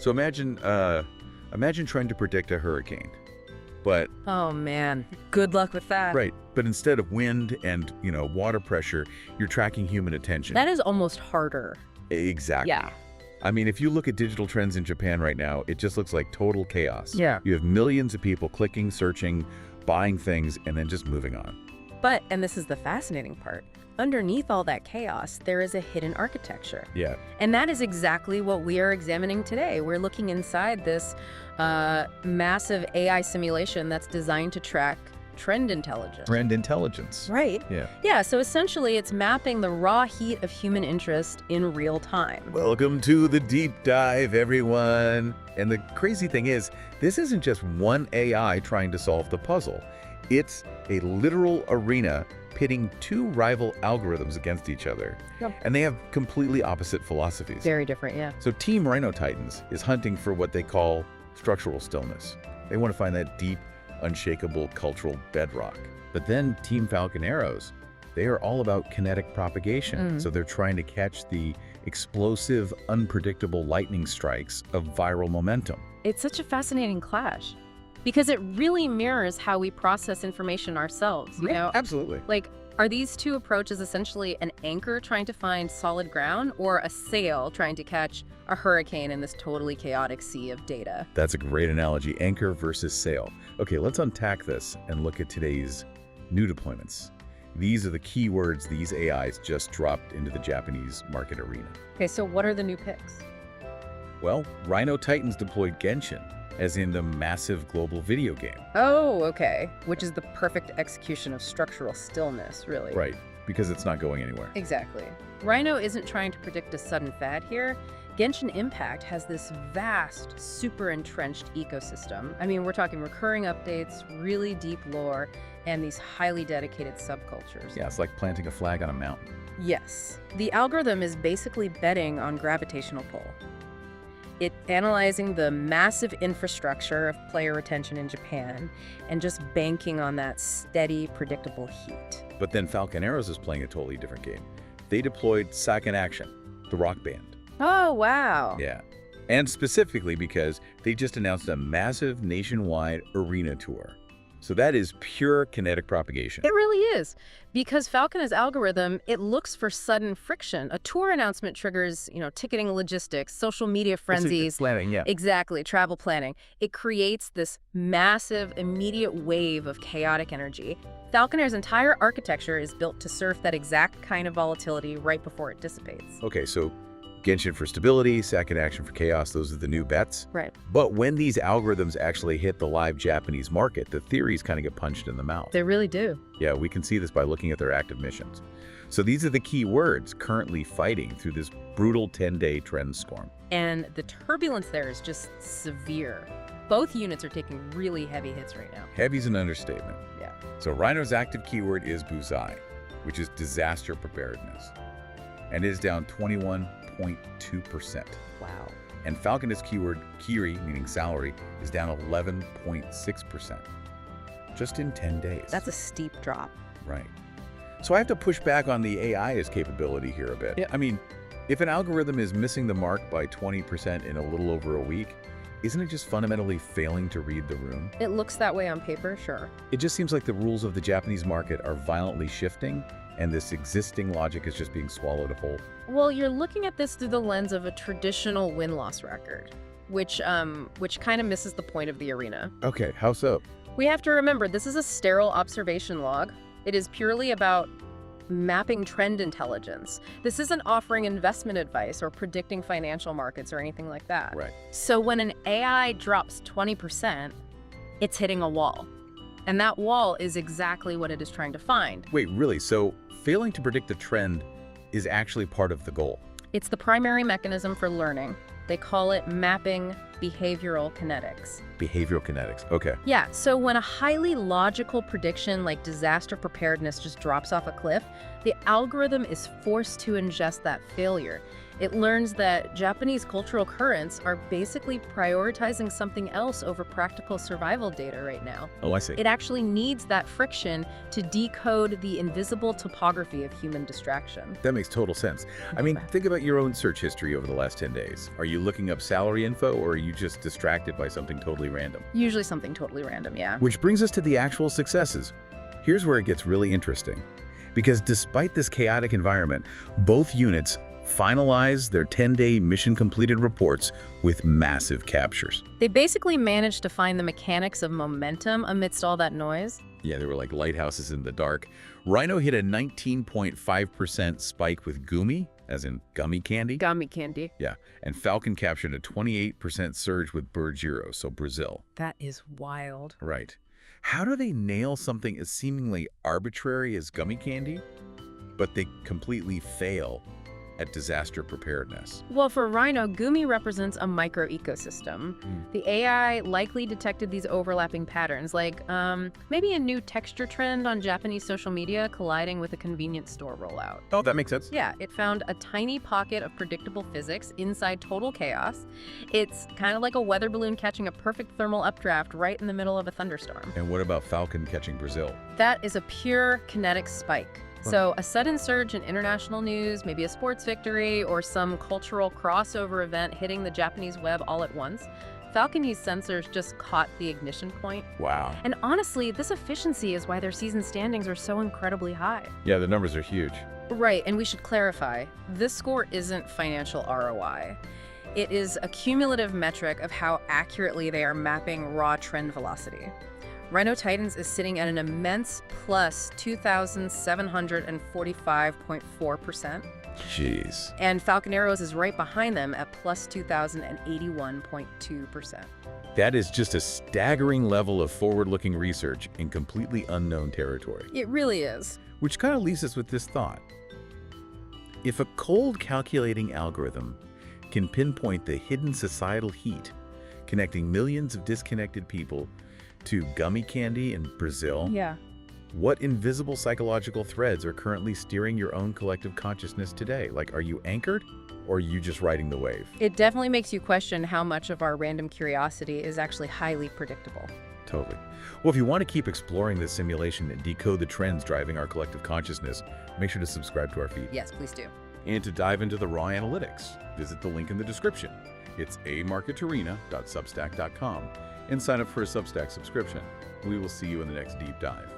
So imagine trying to predict a hurricane, but Oh man, good luck with that. right, but instead of wind and, water pressure, you're tracking human attention. That is almost harder. Exactly. Yeah. I mean, if you look at digital trends in Japan right now, it just looks like total chaos. Yeah. You have millions of people clicking, searching, buying things, and then just moving on. But, and this is the fascinating part, underneath all that chaos, there is a hidden architecture. Yeah. And that is exactly what we are examining today. We're looking inside this massive AI simulation that's designed to track trend intelligence. Trend intelligence. Right. Yeah. Yeah, so essentially it's mapping the raw heat of human interest in real time. Welcome to the deep dive, everyone. And the crazy thing is, this isn't just one AI trying to solve the puzzle. It's a literal arena pitting two rival algorithms against each other. Yep. And they have completely opposite philosophies. Very different, yeah. So Team Rhino Titans is hunting for what they call structural stillness. They want to find that deep, unshakable cultural bedrock. But then Team Falcon Arrows, they are all about kinetic propagation. So they're trying to catch the explosive, unpredictable lightning strikes of viral momentum. It's such a fascinating clash because it really mirrors how we process information ourselves, you know? Absolutely. Like, are these two approaches essentially an anchor trying to find solid ground or a sail trying to catch a hurricane in this totally chaotic sea of data? That's a great analogy, anchor versus sail. Okay, let's unpack this and look at today's new deployments. These are the keywords these AIs just dropped into the Japanese market arena. Okay, so what are the new picks? Well, Rhino Titans deployed Genshin, as in the massive global video game. Oh, okay. Which is the perfect execution of structural stillness, really. Right, because it's not going anywhere. Exactly. Rhino isn't trying to predict a sudden fad here. Genshin Impact has this vast, super entrenched ecosystem. I mean, we're talking recurring updates, really deep lore, and these highly dedicated subcultures. Yeah, it's like planting a flag on a mountain. Yes. The algorithm is basically betting on gravitational pull. It's analyzing the massive infrastructure of player retention in Japan and just banking on that steady, predictable heat. But then Falcon Arrows is playing a totally different game. They deployed Second Action, the rock band. Oh, wow. Yeah. And specifically because they just announced a massive nationwide arena tour. So that is pure kinetic propagation. It really is. Because Falcon's algorithm, it looks for sudden friction. A tour announcement triggers, ticketing logistics, social media frenzies. Planning, yeah. Exactly, travel planning. It creates this massive, immediate wave of chaotic energy. Falconer's entire architecture is built to surf that exact kind of volatility right before it dissipates. Okay, so Genshin for stability, Second Action for chaos, those are the new bets. Right. But when these algorithms actually hit the live Japanese market, the theories kind of get punched in the mouth. They really do. Yeah, we can see this by looking at their active missions. So these are the key words currently fighting through this brutal 10-day trend storm. And the turbulence there is just severe. Both units are taking really heavy hits right now. Heavy's an understatement. Yeah. So Rhino's active keyword is Buzai, which is disaster preparedness, and is down 21.2%. Wow. And Falcon's keyword, Kiri, meaning salary, is down 11.6%. Just in 10 days. That's a steep drop. Right. So I have to push back on the AI's capability here a bit. Yeah. I mean, if an algorithm is missing the mark by 20% in a little over a week, isn't it just fundamentally failing to read the room? It looks that way on paper, sure. It just seems like the rules of the Japanese market are violently shifting, and this existing logic is just being swallowed whole. Well, you're looking at this through the lens of a traditional win-loss record, which kind of misses the point of the arena. Okay, how so? We have to remember, this is a sterile observation log. It is purely about mapping trend intelligence. This isn't offering investment advice or predicting financial markets or anything like that. Right. So when an AI drops 20%, it's hitting a wall. And that wall is exactly what it is trying to find. Wait, really? So failing to predict the trend is actually part of the goal? It's the primary mechanism for learning. They call it mapping behavioral kinetics. Behavioral kinetics, okay. Yeah, so when a highly logical prediction like disaster preparedness just drops off a cliff, the algorithm is forced to ingest that failure. It learns that Japanese cultural currents are basically prioritizing something else over practical survival data right now. Oh, I see. It actually needs that friction to decode the invisible topography of human distraction. That makes total sense. I mean, think about your own search history over the last 10 days. Are you looking up salary info, or are you just distracted by something totally random? Usually something totally random, yeah. Which brings us to the actual successes. Here's where it gets really interesting. Because despite this chaotic environment, both units finalize their 10-day mission completed reports with massive captures. They basically managed to find the mechanics of momentum amidst all that noise. Yeah, they were like lighthouses in the dark. Rhino hit a 19.5% spike with gumi, as in gummy candy. Gummy candy. Yeah, and Falcon captured a 28% surge with Burgiro, so Brazil. That is wild. Right. How do they nail something as seemingly arbitrary as gummy candy, but they completely fail at disaster preparedness? Well, for Rhino, Gumi represents a micro-ecosystem. The AI likely detected these overlapping patterns, like maybe a new texture trend on Japanese social media colliding with a convenience store rollout. Oh, that makes sense. Yeah, it found a tiny pocket of predictable physics inside total chaos. It's kind of like a weather balloon catching a perfect thermal updraft right in the middle of a thunderstorm. And what about Falcon catching Brazil? That is a pure kinetic spike. So a sudden surge in international news, maybe a sports victory, or some cultural crossover event hitting the Japanese web all at once. Falcon used sensors just caught the ignition point. Wow. And honestly, this efficiency is why their season standings are so incredibly high. Yeah, the numbers are huge. Right, and we should clarify, this score isn't financial ROI. It is a cumulative metric of how accurately they are mapping raw trend velocity. Rhino Titans is sitting at an immense plus 2,745.4%. Jeez. And Falcon Arrows is right behind them at plus 2,081.2%. That is just a staggering level of forward-looking research in completely unknown territory. It really is. Which kind of leaves us with this thought. If a cold calculating algorithm can pinpoint the hidden societal heat connecting millions of disconnected people to gummy candy in Brazil, Yeah. what invisible psychological threads are currently steering your own collective consciousness today? Like, are you anchored, or are you just riding the wave? It definitely makes you question how much of our random curiosity is actually highly predictable. Totally. Well, if you want to keep exploring this simulation and decode the trends driving our collective consciousness, make sure to subscribe to our feed. Yes, please do. And to dive into the raw analytics, visit the link in the description. It's amarketarena.substack.com and sign up for a Substack subscription. We will see you in the next deep dive.